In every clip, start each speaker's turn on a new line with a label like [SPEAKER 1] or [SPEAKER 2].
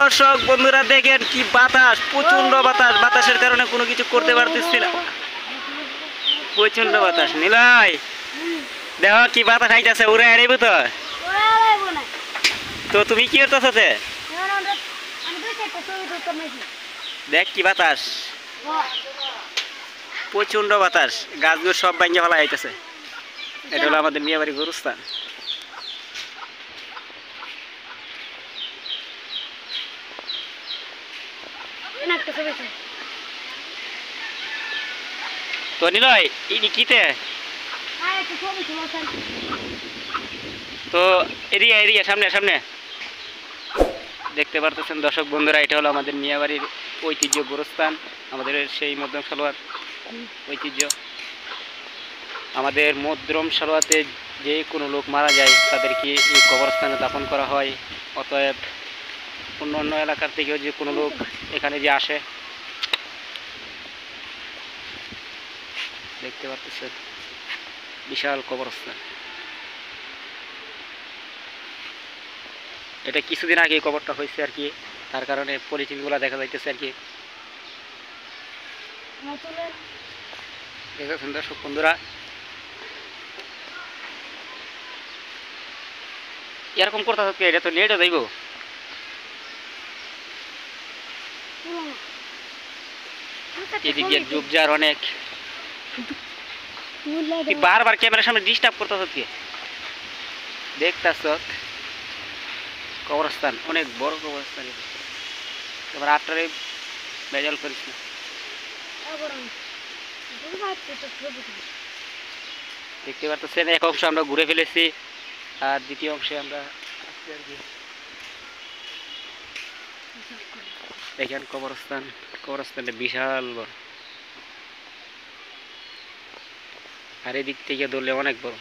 [SPEAKER 1] দর্শক বন্ধুরা দেখেন কি বাতাস, প্রচন্ড বাতাস। বাতাসের কারণে কোনো কিছু করতে পারতেছি না, প্রচন্ড বাতাস। নিলয় দেখো কি বাতাস আইতাছে, উড়ে আইব তো। তো তুমি কি করতেছ? দেখ কি বাতাস, প্রচন্ড বাতাস, গাছগুলো সব ভাঙে ফেলা আইতেছে। এটা হলো আমাদের মিয়াবাড়ি গরুস্থান। তো নিলয় ইনি কিতে তো এরিয়া এরিয়া সামনে সামনে দেখতে পারতেছেন দর্শক বন্ধুরা, এটা হলো আমাদের মিয়াবাড়ির ঐতিহ্য গোরস্থান, আমাদের সেই মধ্যম সালোয়ার ঐতিহ্য। আমাদের মধ্যম সালোয়াতে যে কোনো লোক মারা যায় তাদেরকে এই কবরস্থানে দাফন করা হয়। অতএব অন্য অন্য এলাকার থেকেও যে কোনো লোক এখানে যে আসে, দেখতে পাচ্ছেন বিশাল কবরস্থান। এটা কিছুদিন আগে কবরটা হয়েছে আর কি, তার কারণে পরিচিতিগুলো দেখা যাইতেছে আর কি। দেখেছেন দর্শক বন্ধুরা, এরকম করতে থাকবে, এটা তো লেটে যাইব। এদিক দিয়ে জুবজার অনেক, বারবার ক্যামেরার সামনে ডিস্টার্ব করতে থাকবে। দেখতেছ কবরস্থান অনেক বড় কবরস্থান, এবার আটটারে ভেজাল করিস না। দেখতে পাচ্ছেন এক অংশ আমরা ঘুরে ফেলেছি, আর দ্বিতীয় অংশে আমরা আসছি আর কি। দেখেন কবরস্থান, কবরস্থানটা বিশাল বড়, আর এদিক থেকে ধরলে অনেক বড়।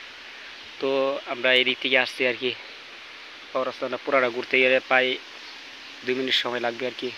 [SPEAKER 1] তো আমরা এদিক থেকে আসছি আর কি। কবরস্থানটা পুরাটা ঘুরতে গেলে প্রায় 2 মিনিট সময় লাগবে আর কি।